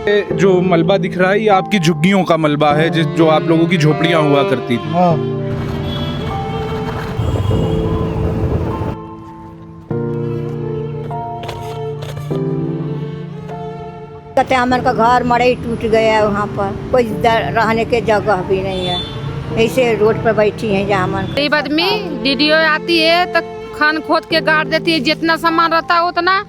जो मलबा दिख रहा है ये आपकी झुग्गियों का मलबा है जो आप लोगों की झोपड़ियां हुआ करती थी। हाँ। कहते हमारे का घर मड़ई टूट गया है, वहाँ पर कोई रहने के जगह भी नहीं है, ऐसे रोड पर बैठी हैं जहाँ मन। गरीब आदमी डीडीओ आती है तो खान खोद के गाड़ देती है, जितना सामान रहता है उतना,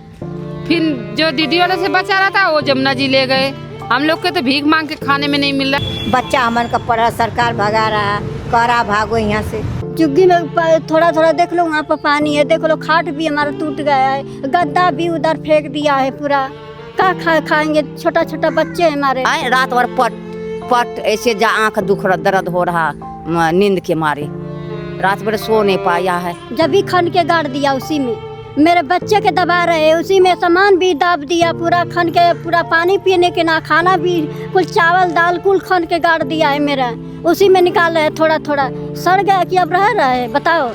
फिर जो डीडीओ से बचा रहता है वो जमुना जी ले गए। हम लोग के तो भीख मांग के खाने में नहीं मिल रहा। बच्चा हमन का पढ़ा सरकार भगा रहा है, कह रहा भागो यहाँ से। झुग्गी में थोड़ा थोड़ा देख लो, वहाँ पर पानी है, देख लो खाट भी हमारा टूट गया है, गद्दा भी उधर फेंक दिया है पूरा। क्या खाएंगे, छोटा छोटा बच्चे हैं हमारे। रात भर पट ऐसे जा आँख दुख रहा, दर्द हो रहा नींद के मारे, रात भर सो नहीं पाया है। जब भी खन के गाड़ दिया उसी में, मेरे बच्चे के दबा रहे, उसी में सामान भी दाब दिया पूरा, खन के पूरा पानी पीने के ना, खाना भी कुल चावल दाल कुल खन के गाड़ दिया है मेरा, उसी में निकाल रहे थोड़ा थोड़ा। सड़ गया कि अब रह रहा है, बताओ।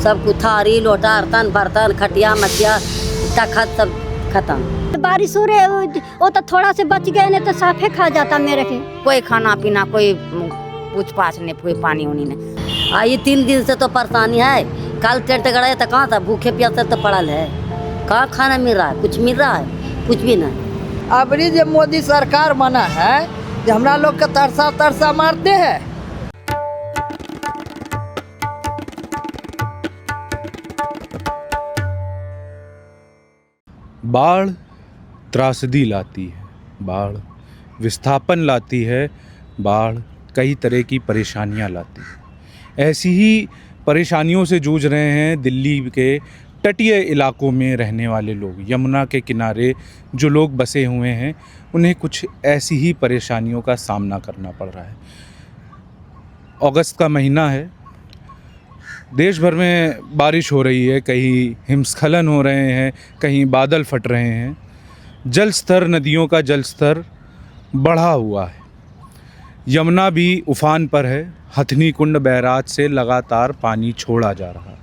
सब कुछ थारी लोटा बर्तन खटिया मटिया तखत सब खत्म। बारिश हो रही, वो तो थोड़ा से बच गए, नहीं तो साफे खा जाता मेरे के। कोई खाना पीना, कोई पूछ पाछ नहीं, कोई पानी उनी नहीं। ये 3 दिन से तो परेशानी है। कल टेंट गड़े तो कहाँ था, भूखे प्यासे तो पड़ल है, कहाँ खाना मिल रहा है, कुछ मिल रहा है, कुछ भी नहीं। अबरी जो मोदी सरकार बना है, जो हमरा लोग के तरसा मारते हैं। बाढ़ त्रासदी लाती है, बाढ़ विस्थापन लाती है, बाढ़ कई तरह की परेशानियां लाती है। ऐसी ही परेशानियों से जूझ रहे हैं दिल्ली के तटीय इलाकों में रहने वाले लोग। यमुना के किनारे जो लोग बसे हुए हैं उन्हें कुछ ऐसी ही परेशानियों का सामना करना पड़ रहा है। अगस्त का महीना है, देश भर में बारिश हो रही है, कहीं हिमस्खलन हो रहे हैं, कहीं बादल फट रहे हैं, जल स्तर, नदियों का जल स्तर बढ़ा हुआ है। यमुना भी उफान पर है, हथनी कुंड बैराज से लगातार पानी छोड़ा जा रहा है,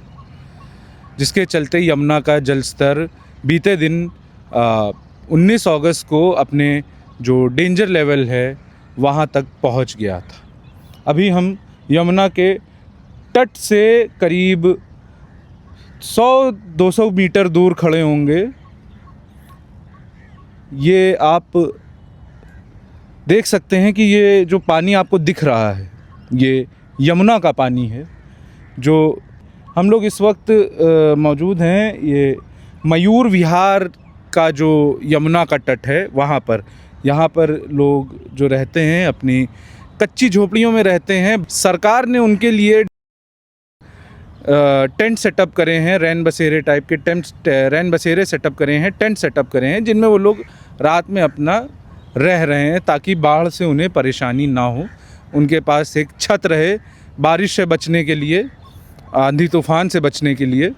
जिसके चलते यमुना का जल स्तर बीते दिन 19 अगस्त को अपने जो डेंजर लेवल है वहाँ तक पहुँच गया था। अभी हम यमुना के तट से करीब 100-200 मीटर दूर खड़े होंगे। ये आप देख सकते हैं कि ये जो पानी आपको दिख रहा है ये यमुना का पानी है। जो हम लोग इस वक्त मौजूद हैं ये मयूर विहार का जो यमुना का तट है वहाँ पर। यहाँ पर लोग जो रहते हैं अपनी कच्ची झोपड़ियों में रहते हैं। सरकार ने उनके लिए टेंट सेटअप करे हैं, रैन बसेरे टाइप के रैन बसेरे सेटअप करे हैं, टेंट सेटअप करे हैं, जिनमें वो लोग रात में अपना रह रहे हैं ताकि बाढ़ से उन्हें परेशानी ना हो। उनके पास एक छत रहे बारिश से बचने के लिए, आंधी तूफान से बचने के लिए।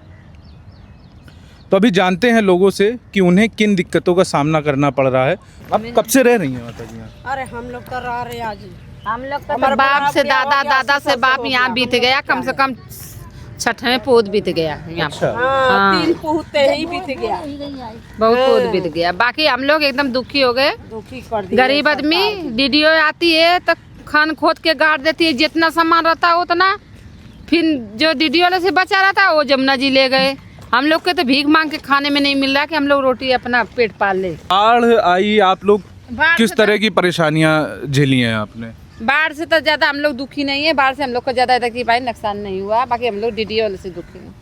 तो अभी जानते हैं लोगों से कि उन्हें किन दिक्कतों का सामना करना पड़ रहा है। अब कब से रह रही हैं माता जी? अरे हम लोग तो रह रहे आज, हम लोग तो बाप से दादा, दादा से बाप यहाँ बीत गया, कम से कम 6ठवें पोत बीत गया यहाँ पर। हाँ, 3 पोते ही बीत गया, बहुत पोत बीत गया। बाकी हम लोग एकदम दुखी हो गए। दुखी कर दिया। गरीब आदमी डीडीओ आती है तो खान खोद के गाड़ देती है, जितना सामान रहता है उतना, फिर जो डीडीओ से बचा रहता है वो जमुना जी ले गए। हम लोग के तो भीख मांग के खाने में नहीं मिल रहा कि हम लोग रोटी अपना पेट पाल ले। बाढ़ आई, आप लोग किस तरह की परेशानियां झेली हैं आपने? बाढ़ से तो ज्यादा हम लोग दुखी नहीं है, बाढ़ से हम लोग को ज्यादा भाई नुकसान नहीं हुआ, बाकी हम लोग डीडीओ से दुखी हैं।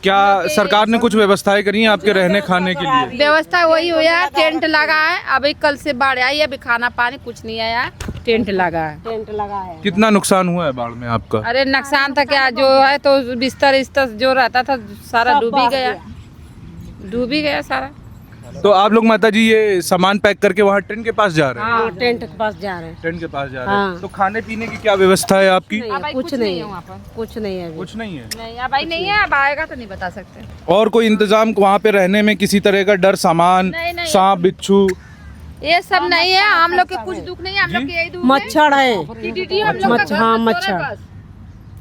क्या सरकार ने कुछ व्यवस्थाएं करी हैं आपके रहने खाने के लिए? व्यवस्था वही हुआ, टेंट लगा है। अभी कल से बाढ़ आई, अभी खाना पानी कुछ नहीं आया, टेंट लगा है। टेंट लगा है। कितना नुकसान हुआ है बाढ़ में आपका? अरे नुकसान था क्या, जो है तो बिस्तर जो रहता था सारा डूब ही गया सारा। तो आप लोग माता जी ये सामान पैक करके वहाँ टेंट के पास जा रहे हैं? हाँ, टेंट के पास जा रहे हैं। टेंट के पास जा रहे हैं। हाँ। तो खाने पीने की क्या व्यवस्था है आपकी? कुछ नहीं है वहाँ पर, कुछ नहीं है। कुछ नहीं है। नहीं अब भाई नहीं है, अब आएगा तो नहीं बता सकते। और कोई इंतजाम वहाँ पे रहने में किसी तरह का डर, सामान, नहीं। सांप बिच्छू ये सब नहीं है। हम लोग के कुछ दुख नहीं है, हम लोग के यही दुख मच्छर है, है। मच्छर।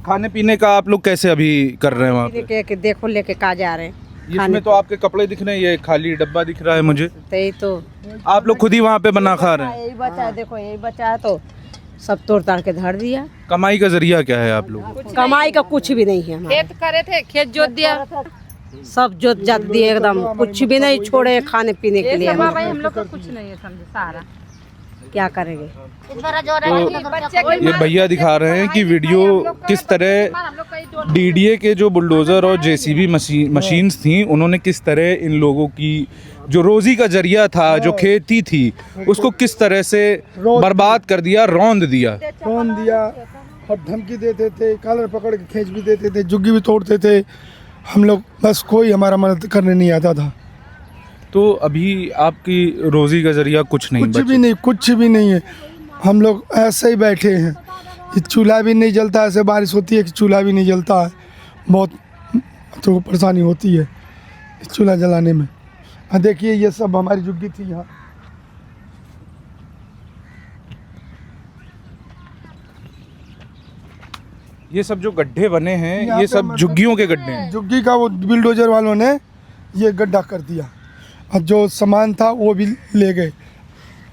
खाने पीने का आप लोग कैसे अभी कर रहे हैं वहाँ पे? देखो लेके कहा जा रहे हैं, इसमें तो आपके कपड़े दिख रहे हैं, ये खाली डब्बा दिख रहा है मुझे। तो आप लोग खुद ही वहाँ पे बना खा रहे हैं? यही बचा है, देखो यही बचा है, तो सब तोड़ ताड़ के धर दिया। कमाई का जरिया क्या है आप लोगों को? कमाई का कुछ भी नहीं है हमारा। खेत करे थे, खेत जोत दिया, सब जोत जात दिए एकदम, कुछ भी नहीं छोड़े खाने पीने के लिए। भाई हम लोग का कुछ नहीं है, समझे सारा क्या करेंगे? तो ये भैया दिखा रहे हैं कि वीडियो किस तरह डीडीए के जो बुलडोज़र और जेसीबी मशीन्स थी, उन्होंने किस तरह इन लोगों की जो रोज़ी का जरिया था, जो खेती थी, उसको किस तरह से बर्बाद कर दिया, रौंद दिया और धमकी देते थे, कॉलर पकड़ के खींच भी देते थे, जुग्गी भी तोड़ते थे। हम लोग बस कोई हमारा मदद करने नहीं आता था। तो अभी आपकी रोज़ी का जरिया कुछ नहीं बचा? कुछ भी नहीं है। हम लोग ऐसे ही बैठे हैं, चूल्हा भी नहीं जलता, ऐसे बारिश होती है कि चूल्हा भी नहीं जलता है, बहुत तो परेशानी होती है चूल्हा जलाने में। देखिए ये सब हमारी जुग्गी थी यहाँ। ये सब जो गड्ढे बने हैं, ये सब झुग्गियों के गड्ढे हैं। जुग्गी का वो बिल्डोजर वालों ने ये गड्ढा कर दिया, और जो सामान था वो भी ले गए।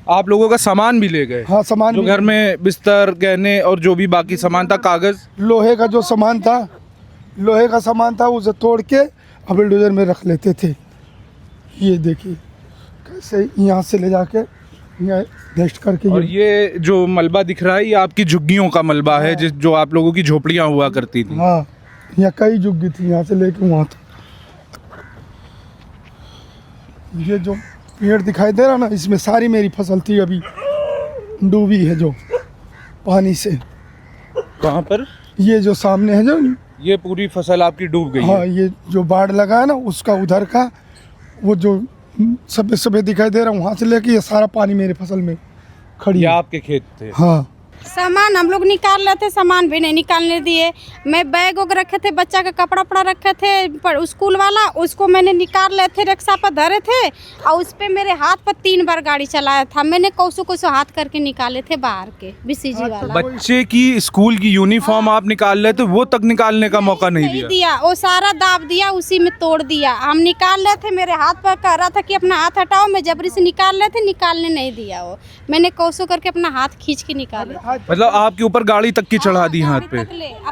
आप लोगों का सामान भी ले गए? हाँ, सामान जो घर में बिस्तर, गहने और जो भी बाकी सामान था, कागज, लोहे का जो सामान था, उसे तोड़ के अब बिल्डोजर में रख लेते थे। ये देखिए कैसे यहाँ से ले जाके यहाँ वेस्ट करके। और ये जो मलबा दिख रहा है, ये आपकी झुग्गियों का मलबा है, जो आप लोगों की झोपड़ियाँ हुआ करती थी। हाँ, यहाँ कई झुग्गी थी, यहाँ से लेके वहाँ तक। ये जो पेड़ दिखाई दे रहा ना, इसमें सारी मेरी फसल थी, अभी डूबी है जो पानी से। कहाँ पर? ये जो सामने है, जो ये पूरी फसल आपकी डूब गई हाँ, है? ये जो बाढ़ लगा है ना, उसका उधर का वो जो सफेद दिखाई दे रहा है, वहाँ से लेके ये सारा पानी मेरे फसल में खड़ी ये है। आपके खेत थे? हाँ। सामान हम लोग निकाल रहे थे, सामान भी नहीं निकालने दिए। मैं बैग वगैरह रखे थे, बच्चा का कपड़ा वपड़ा रखे थे पर स्कूल वाला, उसको मैंने निकाल रहे थे, रिक्शा पर धरे थे और उस पे मेरे हाथ पर 3 बार गाड़ी चलाया था। मैंने कोसो हाथ करके निकाले थे बाहर के बीसीजी वाला। बच्चे की स्कूल की यूनिफॉर्म आप निकाल रहे थे, वो तक निकालने का मौका नहीं दिया? वो सारा दाब दिया, उसी में तोड़ दिया। हम निकाल रहे थे, मेरे हाथ पर कह रहा था कि अपना हाथ हटाओ, मैं जबरी से निकाल रहे थे, निकालने नहीं दिया। वो मैंने कोसो करके अपना हाथ खींच के निकाले। मतलब आपके ऊपर गाड़ी तक की चढ़ा दी हाथ पे?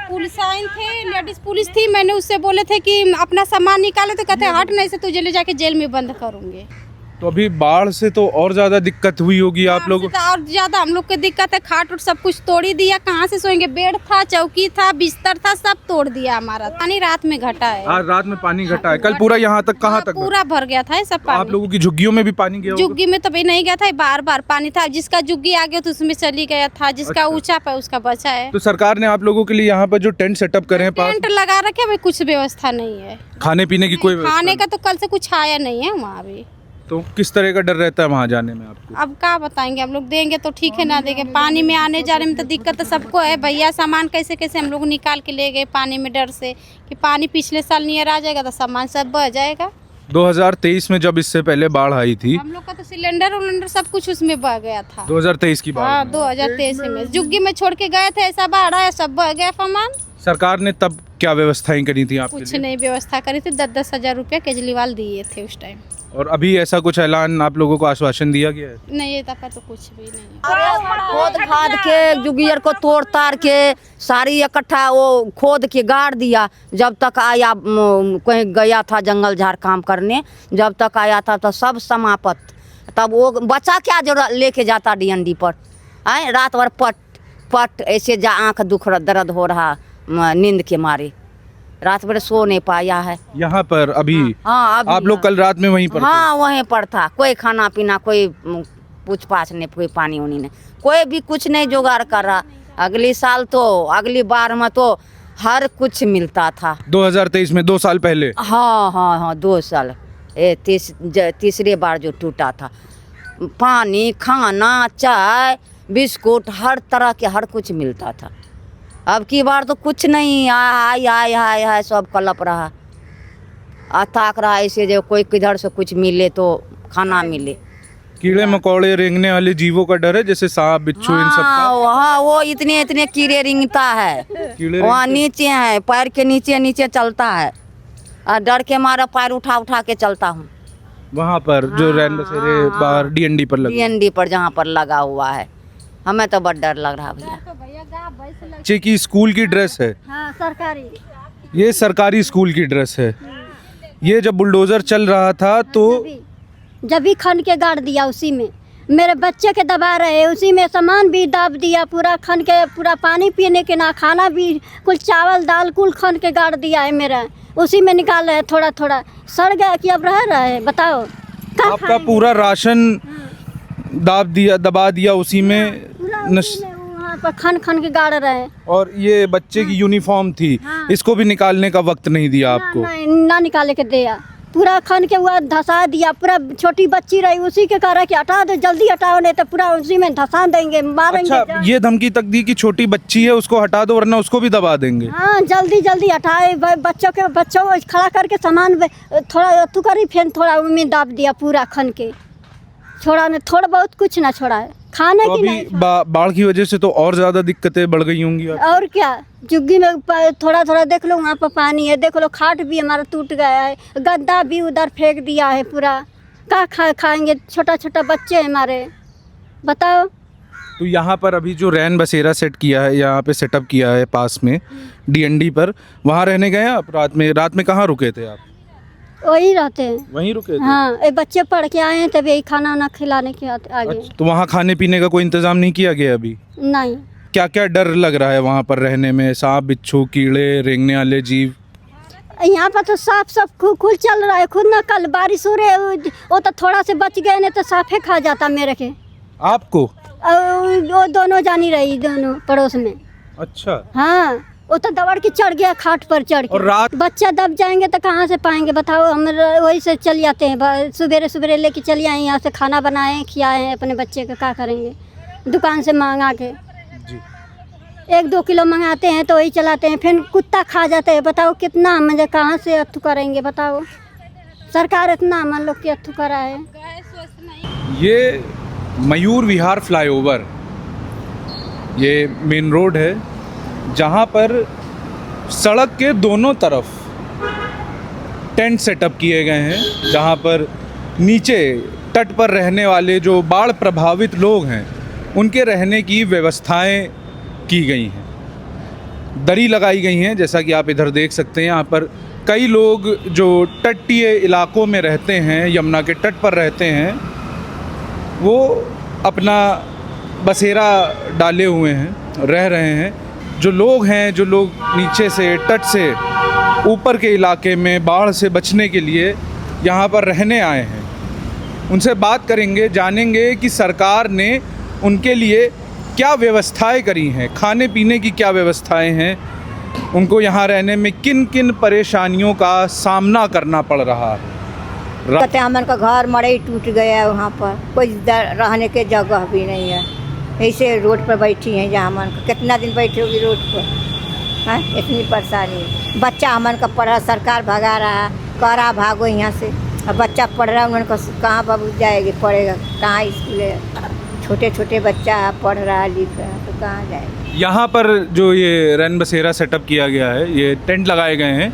पुलिस आए थे, लेडीज पुलिस थी, मैंने उससे बोले थे कि अपना सामान निकाले, तो कहते हट नहीं से तुझे ले जाके जेल में बंद करूंगे। तो अभी बाढ़ से तो और ज्यादा दिक्कत हुई होगी आप लोगों को? और ज्यादा हम लोग को दिक्कत है, खाट उट सब कुछ तोड़ ही दिया, कहाँ से सोएंगे? बेड था, चौकी था, बिस्तर था, सब तोड़ दिया हमारा। पानी रात में घटा है, आज रात में पानी घटा है, कल पूरा यहाँ तक कहाँ तक? पूरा भर गया था सब पानी। आप लोगों की झुग्गियों में भी पानी गया होगा? जुग्गी में तो भी नहीं गया था, बार बार पानी था। जिसका जुग्गी आ गया तो उसमें चली गया था, जिसका ऊंचा पे उसका बचा है। तो सरकार ने आप लोगों के लिए यहाँ पर जो टेंट सेटअप करे हैं, टेंट लगा रखे, अभी कुछ व्यवस्था नहीं है। खाने पीने की कोई खाने का तो कल से कुछ आया नहीं है वहाँ भी। तो किस तरह का डर रहता है वहाँ जाने में आपको? अब क्या बताएंगे, हम लोग देंगे तो ठीक है, ना देंगे। पानी में आने जाने में तो दिक्कत तो सबको है भैया। सामान कैसे कैसे हम लोग निकाल के ले गए पानी में, डर से कि पानी पिछले साल नियर आ जाएगा तो सामान सब बह जाएगा। 2023 में जब इससे पहले बाढ़ आई थी, हम लोग का तो सिलेंडर सब कुछ उसमें बह गया था। 2023 की बाढ़? हाँ, 2023 में जुग्गी में छोड़ के गए थे, ऐसा बाढ़ आया, सब बह गया सामान। सरकार ने तब क्या व्यवस्थाएं करी थी आपके कुछ लिए? नहीं व्यवस्था करी थी, 10-10 हजार रुपया केजरीवाल दिए थे उस टाइम। और अभी ऐसा कुछ ऐलान आप लोगों को आश्वासन दिया गया है? नहीं, ये दफा तो कुछ भी नहीं। खोद खाद के जुगियर को तोड़ ताड़ के सारी इकट्ठा वो खोद के गाड़ दिया। जब तक आया कहीं गया था जंगल झाड़ काम करने, जब तक आया था तो सब समाप्त। तब वो बचा क्या जो लेके जाता डीएनडी पर? आए रात भर पट ऐसे जा आँख दुख दर्द हो रहा नींद के मारे, रात भर सो नहीं पाया है। यहाँ पर अभी? हाँ, अभी आप लोग कल रात में वहीं पर? हाँ, वहीं पर था। कोई खाना पीना, कोई पूछ पाछ नहीं, कोई पानी उनी नहीं, कोई भी कुछ नहीं जुगाड़ कर रहा। अगली साल तो अगली बार में तो हर कुछ मिलता था। 2023 में 2 साल पहले? हाँ, 2 साल। तीसरे बार जो टूटा था, पानी, खाना, चाय, बिस्कुट, हर तरह के हर कुछ मिलता था। अब की बार तो कुछ नहीं, हाय सब कलप रहा, ताक रहा ऐसे जो कोई किधर से कुछ मिले तो खाना मिले। कीड़े मकोड़े रेंगने वाले जीवों का डर है, जैसे सांप बिच्छू इन सब का? हाँ, वो इतने कीड़े रेंगता है, वहाँ नीचे है, पैर के नीचे चलता है, डर के मारा पैर उठा उठा के चलता हूँ। वहाँ पर जो रैन बसेरे बाहर डीएनडी पर लगे, डीएनडी पर जहाँ पर लगा हुआ है, हमें तो बड़ा डर लग रहा भैया। बच्चे की स्कूल की ड्रेस है, हाँ सरकारी। ये सरकारी स्कूल की ड्रेस है। ये जब बुलडोजर चल रहा था तो जब भी खन के गाड़ दिया उसी में, मेरे बच्चे के दबा रहे, उसी में सामान भी दाब दिया, पूरा खन के, पूरा पानी पीने के ना खाना भी, कुल चावल दाल कुल खन के गाड़ दिया है मेरा, उसी में निकाल रहे थोड़ा थोड़ा। सड़ गया कि अब रह रहा है, बताओ। आपका पूरा राशन दबा दिया उसी में वहाँ पर खन खन के गाड़ रहे हैं। और ये बच्चे की यूनिफॉर्म थी, इसको भी निकालने का वक्त नहीं दिया आपको? ना निकाले के दिया, पूरा खन के हुआ धसा दिया। पूरा छोटी बच्ची रही, उसी के कहा कि हटा दो, जल्दी हटाओ, नहीं तो पूरा उसी में धसा देंगे, मारेंगे। अच्छा, ये धमकी तक दी कि छोटी बच्ची है उसको हटा दो वरना उसको भी दबा देंगे। हाँ, जल्दी जल्दी हटाए। बच्चों को खड़ा करके सामान थोड़ा अथू करी, फिर थोड़ा उम्मीद दाब दिया पूरा खन के, छोड़ा नहीं, थोड़ा बहुत कुछ ना छोड़ा है। खाने तो की अभी नहीं बाढ़ की वजह से तो और ज्यादा दिक्कतें बढ़ गई होंगी। और क्या, झुग्गी में थोड़ा थोड़ा देख लो, वहाँ पर पानी है, देख लो खाट भी हमारा टूट गया है, गद्दा भी उधर फेंक दिया है पूरा। क्या खाएंगे, छोटा छोटा बच्चे हमारे, बताओ। तो यहाँ पर अभी जो रैन बसेरा सेट किया है, यहाँ पे सेटअप किया है पास में डीएनडी पर, वहाँ रहने गए आप? रात में कहाँ रुके थे आप? वही रहते हैं, वहीं रुके थे? हाँ, ये बच्चे पढ़ के आए हैं, तभी यही खाना वाना खिलाने के आगे। अच्छा, तो वहाँ खाने पीने का कोई इंतजाम नहीं किया गया अभी? नहीं। क्या क्या डर लग रहा है वहाँ पर रहने में? सांप बिच्छू कीड़े रेंगने वाले जीव? यहाँ पर तो साफ सब खुल चल रहा है। खुद ना कल बारिश हो रही है, वो तो थोड़ा से बच गए, नहीं तो साफे खा जाता मेरे के। आपको? वो दोनों जानी रही, दोनों पड़ोस में। अच्छा। हाँ, वो तो दौड़ के चढ़ गया, खाट पर चढ़ के। और रात बच्चा दब जाएंगे तो कहाँ से पाएंगे, बताओ। हम वही से चल जाते हैं, सवेरे सवेरे लेके चले आए, यहाँ से खाना बनाए खिलाए हैं अपने बच्चे को, क्या करेंगे, दुकान से मंगा के जी। 1-2 किलो मंगाते हैं तो वही चलाते हैं, फिर कुत्ता खा जाते हैं। बताओ कितना मुझे कहाँ से अथू करेंगे, बताओ। सरकार इतना हम लोग के अथू करा है। ये मयूर विहार फ्लाईओवर, ये मेन रोड है जहाँ पर सड़क के दोनों तरफ टेंट सेटअप किए गए हैं, जहाँ पर नीचे तट पर रहने वाले जो बाढ़ प्रभावित लोग हैं उनके रहने की व्यवस्थाएं की गई हैं। दरी लगाई गई हैं, जैसा कि आप इधर देख सकते हैं। यहाँ पर कई लोग जो तटीय इलाकों में रहते हैं, यमुना के तट पर रहते हैं, वो अपना बसेरा डाले हुए हैं, रह रहे हैं। जो लोग नीचे से तट से ऊपर के इलाके में बाढ़ से बचने के लिए यहाँ पर रहने आए हैं, उनसे बात करेंगे, जानेंगे कि सरकार ने उनके लिए क्या व्यवस्थाएं करी हैं, खाने पीने की क्या व्यवस्थाएं हैं, उनको यहाँ रहने में किन किन परेशानियों का सामना करना पड़ रहा है। कहते हमारे का घर मड़ई टूट गया है, वहाँ पर कोई रहने के जगह भी नहीं है, ऐसे रोड पर बैठी हैं। जहाँ मन का कितना दिन बैठी होगी रोड पर, हाँ, इतनी परेशानी। बच्चा हमारे का पढ़ रहा, सरकार भगा रहा, कह रहा भागो यहाँ से। अब बच्चा पढ़ रहा है, उन्होंने कहा कहाँ बाबू जाएगी, पढ़ेगा कहाँ, स्कूल है, छोटे छोटे बच्चा पढ़ रहा है, लिख रहा है, तो कहाँ जाएगा। यहाँ पर जो ये रैन बसेरा सेटअप किया गया है, ये टेंट लगाए गए हैं,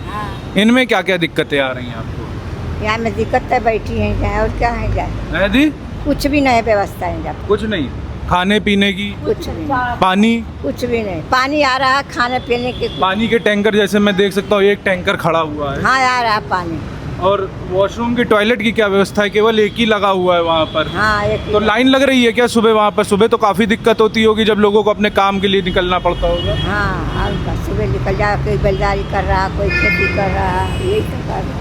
इनमें क्या क्या दिक्कतें आ रही हैं आपको? यहाँ में दिक्कत है, बैठी हैं जाए, और क्या है जाए, दी कुछ भी नहीं व्यवस्था है जब, कुछ नहीं, खाने पीने की कुछ भी नहीं, पानी कुछ भी नहीं। पानी आ रहा है, खाने पीने के पानी के टैंकर जैसे मैं देख सकता हूँ, एक टैंकर खड़ा हुआ है। हाँ, आ रहा है पानी। और वॉशरूम की टॉयलेट की क्या व्यवस्था है? केवल एक ही लगा हुआ है वहाँ पर। हाँ, एक तो लाइन लग रही है क्या सुबह वहाँ पर? सुबह तो काफ़ी दिक्कत होती होगी जब लोगों को अपने काम के लिए निकलना पड़ता होगा। हाँ, और का सुबह निकल जा, कोई बेलदारी कर रहा, कोई खेती कर रहा, यही तो कर रहा।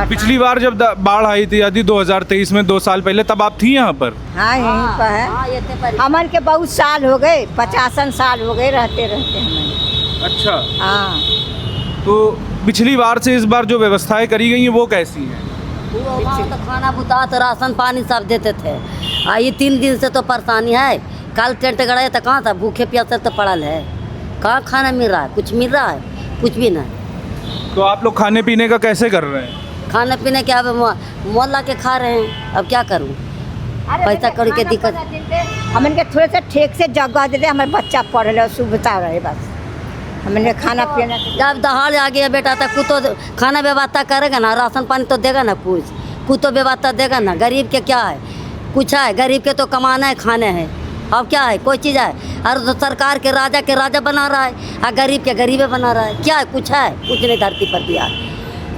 पिछली बार जब बाढ़ आई थी यदि 2023 में, 2 साल पहले, तब आप थी यहाँ पर? हाँ, यहीं पर है। हमारे के बहुत साल हो गए, 50 साल हो गए रहते रहते हमारे। अच्छा। हाँ, तो पिछली बार से इस बार जो व्यवस्थाएं करी गई हैं वो कैसी हैं? तो खाना बुता तो राशन पानी सब देते थे। ये 3 दिन से तो परेशानी है। कल टेंट गड़े तो कहाँ था, भूखे प्यासे तो पड़ल है, कहाँ खाना मिल रहा है, कुछ मिल रहा है, कुछ भी नहीं। तो आप लोग खाने पीने का कैसे कर रहे हैं? खाने पीने के अब मोहल्ला के खा रहे हैं, अब क्या करूँ, पैसा कौड़ी के दिक्कत। हमारे के थोड़े से ठेक से जगह दे दे, हमारे बच्चा पढ़ ले, सुविधा रहे बस। हमने खाना पीना जब दहाड़ आ गया बेटा तो कुछ तो खाना व्यवस्था करेगा ना, राशन पानी तो देगा ना, कुछ तो व्यवस्था देगा ना। गरीब के क्या है, कुछ है? गरीब के तो कमाना है, खाने हैं, अब क्या है? कोई चीज़ है? और तो सरकार के राजा बना रहा है और गरीब के गरीबे बना रहा है। क्या है? कुछ है? कुछ नहीं धरती पर दिया।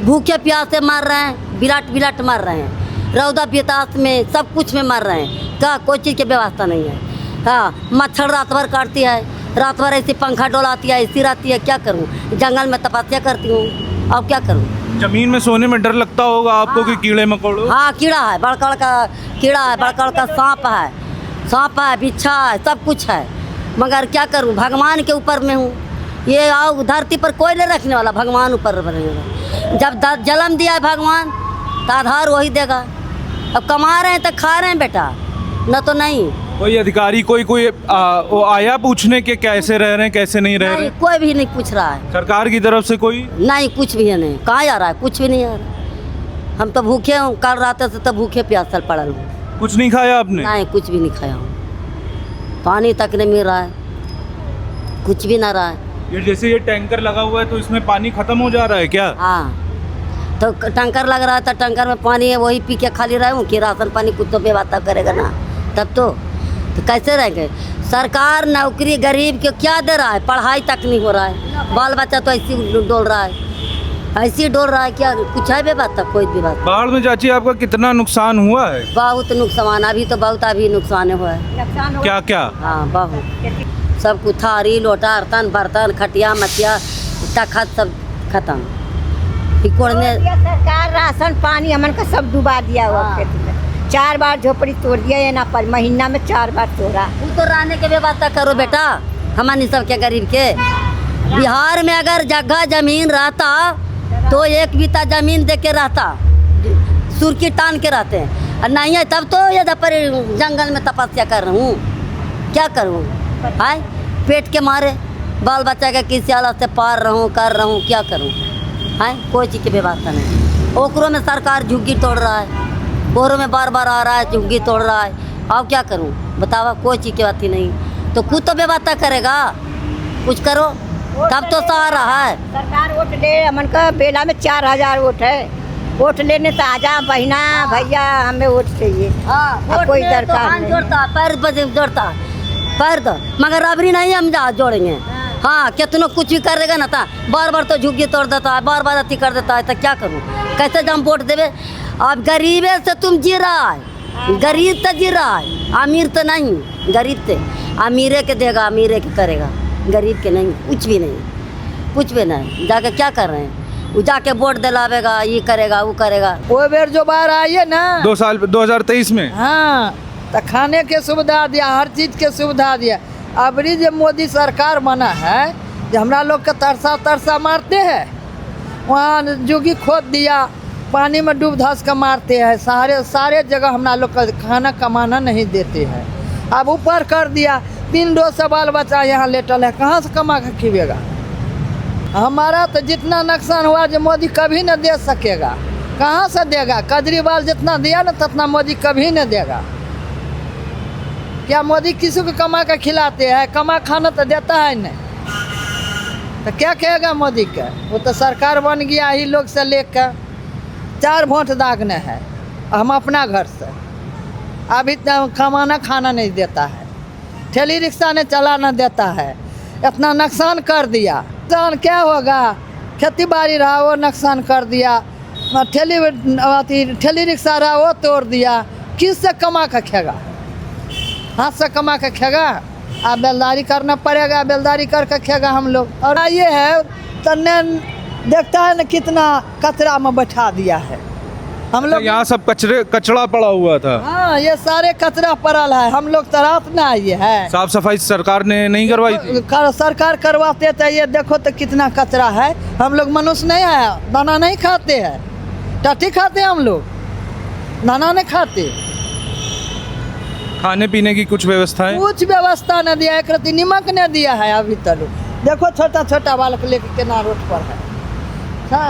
भूखे प्यासे मर रहे हैं, बिलाट मर रहे हैं, रौदा बेतास में सब कुछ में मर रहे हैं। क्या कोई चीज़ की व्यवस्था नहीं है? हाँ, मच्छर रात भर काटती है, रात भर ऐसी पंखा डोलाती है, ऐसी रहती है। क्या करूँ? जंगल में तपस्या करती हूँ, अब क्या करूँ? जमीन में सोने में डर लगता होगा आपको कि कीड़े मकोड़ों? हाँ, कीड़ा है, बड़का का कीड़ा है, बड़का सांप है, बिच्छा है, सब कुछ है। मगर क्या करूँ? भगवान के ऊपर में हूँ। ये आओ धरती पर कोई नहीं रखने वाला, भगवान ऊपर बनेगा। जब जन्म दिया है भगवान तो आधार वही देगा। अब कमा रहे हैं तो खा रहे हैं बेटा, न तो नहीं। कोई अधिकारी कोई वो आया पूछने के कैसे रह रहे हैं, कैसे नहीं रह रहे? कोई भी नहीं पूछ रहा है। सरकार की तरफ से कोई नहीं, कुछ भी नहीं। कहाँ आ रहा है? कुछ भी नहीं आ रहा। हम तो भूखे हूँ, कल रात से तो भूखे प्यासल पड़ल हूँ। कुछ नहीं खाया आपने? नहीं, कुछ भी नहीं खाया हूँ। पानी तक नहीं मिल रहा है, कुछ भी ना रहा है। ये जैसे ये टैंकर लगा हुआ है तो इसमें पानी खत्म हो जा रहा है क्या? हाँ, तो टैंकर लग रहा है तो टैंकर में पानी है, वही पी के खाली रहा हूँ कि राशन पानी कुछ तो व्यवस्था करेगा ना, तब तो कैसे रहेंगे? सरकार नौकरी गरीब के क्या दे रहा है? पढ़ाई तक नहीं हो रहा है, बाल बच्चा तो ऐसे ही डोल रहा है, ऐसे ही डोल रहा है। क्या कुछ है व्यवस्था? कोई व्यवस्था? बाढ़ में चाची आपका कितना नुकसान हुआ है? बहुत नुकसान, अभी तो बहुत अभी नुकसान हुआ है। क्या क्या? हाँ, बहुत सब कुछ, थारी लोटा बर्तन खटिया मटिया तखत सब खत्म। सरकार राशन पानी हमन का सब डुबा दिया हुआ खेत में। 4 बार झोपड़ी तोड़ दिया, ये ना पर महीना में 4 बार तोड़ा। तू तो रहने के व्यवस्था करो बेटा, हमारे सब के गरीब के। बिहार में अगर जगह जमीन रहता तो 1 बीता जमीन दे के रहता, सुर्खी तान के रहते हैं, और नहीं है तब तो ये पर जंगल में तपस्या कर रहा हूँ। क्या करूँ? हाय, पेट के मारे बाल बच्चा के किसी हालत से पार रहूँ कर रहा हूँ, क्या करूँ? हाय, कोई चीज़ की व्यवस्था नहीं। ओकरों में सरकार झुग्गी तोड़ रहा है, बोरों में बार बार आ रहा है, झुग्गी तोड़ रहा है। अब क्या करूँ बतावा? कोई चीज़ की बात ही नहीं। तो कुछ तो व्यवस्था करेगा, कुछ करो तब तो सहारा है। सरकार वोट दे, हमन का बेला में 4000 वोट है। वोट लेने तो आजा बहना भैया, हमें वोट चाहिए। हाँ, कोई दरकार नहीं। जोड़ता पैर पर जोड़ता पैर दो, मगर अबरी नहीं हम जा जोड़ेंगे। हाँ, कितनों कुछ भी करेगा ना था, बार बार तो झुग्गी तोड़ देता है, बार बार अति कर देता है, तो क्या करूँ? कैसे हम वोट देवे? अब गरीबे से तुम जी रहा है, गरीब तो जी रहा है, अमीर तो नहीं। गरीब से अमीरे के देगा, अमीरे के करेगा, गरीब के नहीं, कुछ भी नहीं, कुछ भी नहीं। जाके क्या कर रहे हैं? वो जाके वोट दिलावेगा, ये करेगा वो करेगा। वो बेर जो बार आई है ना 2023 में, हाँ, तो खाने के सुविधा दिया, हर चीज़ के सुविधा दिया। अबरी जो मोदी सरकार बना है, जो हमरा लोग के तरसा मारते हैं, वहाँ जुगी खोद दिया, पानी में डूब धस कर मारते हैं। सारे जगह हमरा लोग का खाना कमाना नहीं देते हैं। अब ऊपर कर दिया, 3 डोज से बाल बच्चा यहाँ लेटल है, कहाँ से कमा कर खिएगा? हमारा तो जितना नुकसान हुआ जो मोदी कभी न दे सकेगा, कहाँ से देगा? केजरीवाल जितना दिया ना जितना मोदी कभी न देगा। क्या मोदी किसी को कमा कर खिलाते हैं? कमा खाना तो देता है नहीं, तो क्या कहेगा मोदी का? वो तो सरकार बन गया ही लोग से लेकर 4 वोट दागने हैं हम अपना घर से। अभी तो कमाना खाना नहीं देता है, ठेली रिक्शा ने चलाना देता है, इतना नुकसान कर दिया। नुकसान क्या होगा? खेती बाड़ी रहा वो नुकसान कर दिया, ठेली रिक्शा रहा वो तोड़ दिया। किससे कमा कर खेगा? हाथ से कमा कर खेगा? अब बेलदारी करना पड़ेगा, बेलदारी करके खेगा हम लोग। और ये है तन्ने देखता है ना कितना कचरा में बैठा दिया है हम लोग। यहाँ सब कचरा पड़ा हुआ था। हाँ, ये सारे कचरा पड़ल है, हम लोग तो रात में आए हैं। साफ सफाई सरकार ने नहीं करवाई थी? सरकार करवाते थे। ये देखो तो कितना कचरा है। हम लोग मनुष्य नहीं है, दाना नहीं खाते हैं, टट्टी खाते हैं हम लोग, दाना नहीं खाते। खाने पीने की कुछ व्यवस्था है? कुछ व्यवस्था न दिया, एक रत्ती नमक न दिया है अभी तक। देखो छोटा छोटा बालक लेके केना रोड पर है,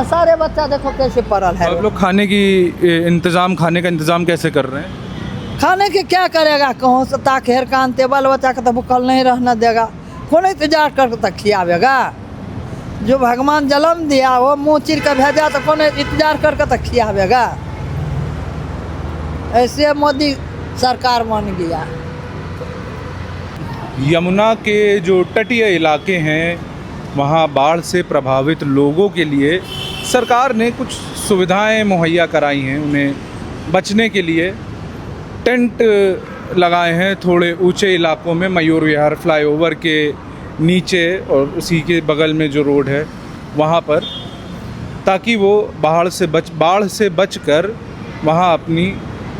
सारे बच्चा देखो कैसे पड़ल है। आप लोग खाने का इंतजाम कैसे कर रहे हैं? खाने के क्या करेगा? कहूँ से ताक हेर कानते बाल बच्चा के तो भूखल नहीं रहना देगा, कौन इंतजार कर तक खियावेगा? जो भगवान जन्म दिया वो मुँह चिर के भेजा तो कौन इंतजार करके तो खियावेगा। ऐसे मोदी सरकार बन गया। यमुना के जो तटीय इलाके हैं वहाँ बाढ़ से प्रभावित लोगों के लिए सरकार ने कुछ सुविधाएं मुहैया कराई हैं। उन्हें बचने के लिए टेंट लगाए हैं थोड़े ऊंचे इलाकों में, मयूर विहार फ्लाईओवर के नीचे और उसी के बगल में जो रोड है वहाँ पर, ताकि वो बाढ़ से बचकर वहाँ अपनी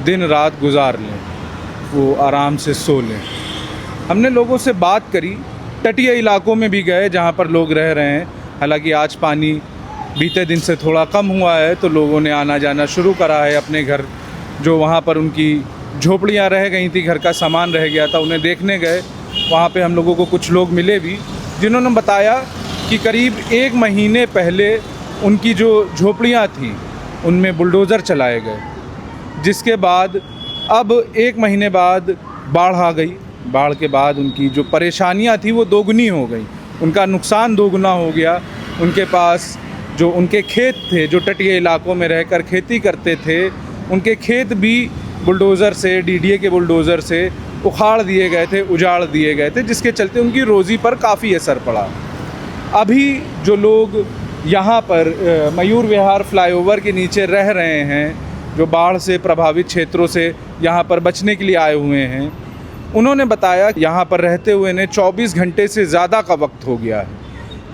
दिन रात गुजार लें, वो आराम से सो लें। हमने लोगों से बात करी, तटीय इलाकों में भी गए जहाँ पर लोग रह रहे हैं। हालांकि आज पानी बीते दिन से थोड़ा कम हुआ है तो लोगों ने आना जाना शुरू करा है अपने घर, जो वहाँ पर उनकी झोपड़ियाँ रह गई थी, घर का सामान रह गया था, उन्हें देखने गए। वहाँ पे हम लोगों को कुछ लोग मिले भी जिन्होंने बताया कि करीब 1 महीने पहले उनकी जो झोपड़ियाँ थीं उनमें बुलडोज़र चलाए गए, जिसके बाद अब 1 महीने बाद बाढ़ आ गई। बाढ़ के बाद उनकी जो परेशानियां थी वो दोगुनी हो गई, उनका नुकसान दोगुना हो गया। उनके पास जो उनके खेत थे, जो तटीय इलाकों में रहकर खेती करते थे, उनके खेत भी बुलडोज़र से, डीडीए के बुलडोज़र से उखाड़ दिए गए थे, उजाड़ दिए गए थे, जिसके चलते उनकी रोज़ी पर काफ़ी असर पड़ा। अभी जो लोग यहाँ पर मयूर विहार फ्लाईओवर के नीचे रह रहे हैं, जो बाढ़ से प्रभावित क्षेत्रों से यहाँ पर बचने के लिए आए हुए हैं, उन्होंने बताया यहाँ पर रहते हुए ने 24 घंटे से ज़्यादा का वक्त हो गया है,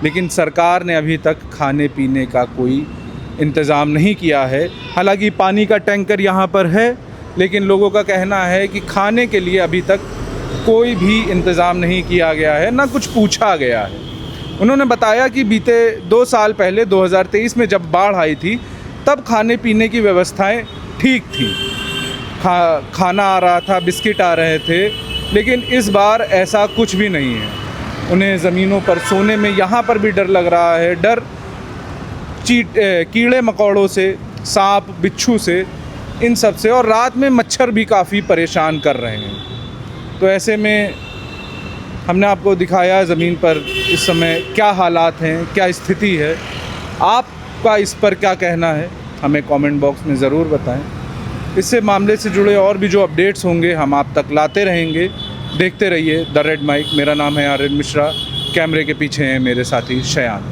लेकिन सरकार ने अभी तक खाने पीने का कोई इंतज़ाम नहीं किया है। हालांकि पानी का टैंकर यहाँ पर है, लेकिन लोगों का कहना है कि खाने के लिए अभी तक कोई भी इंतज़ाम नहीं किया गया है, ना कुछ पूछा गया है। उन्होंने बताया कि बीते 2 साल पहले 2023 में जब बाढ़ आई थी तब खाने पीने की व्यवस्थाएं ठीक थी, खाना आ रहा था, बिस्किट आ रहे थे, लेकिन इस बार ऐसा कुछ भी नहीं है। उन्हें ज़मीनों पर सोने में यहाँ पर भी डर लग रहा है, डर कीड़े मकोड़ों से, सांप बिच्छू से, इन सब से, और रात में मच्छर भी काफ़ी परेशान कर रहे हैं। तो ऐसे में हमने आपको दिखाया ज़मीन पर इस समय क्या हालात हैं, क्या स्थिति है। आपका इस पर क्या कहना है हमें कमेंट बॉक्स में ज़रूर बताएं। इससे मामले से जुड़े और भी जो अपडेट्स होंगे हम आप तक लाते रहेंगे। देखते रहिए द रेड माइक। मेरा नाम है आर्यन मिश्रा, कैमरे के पीछे हैं मेरे साथी शयान।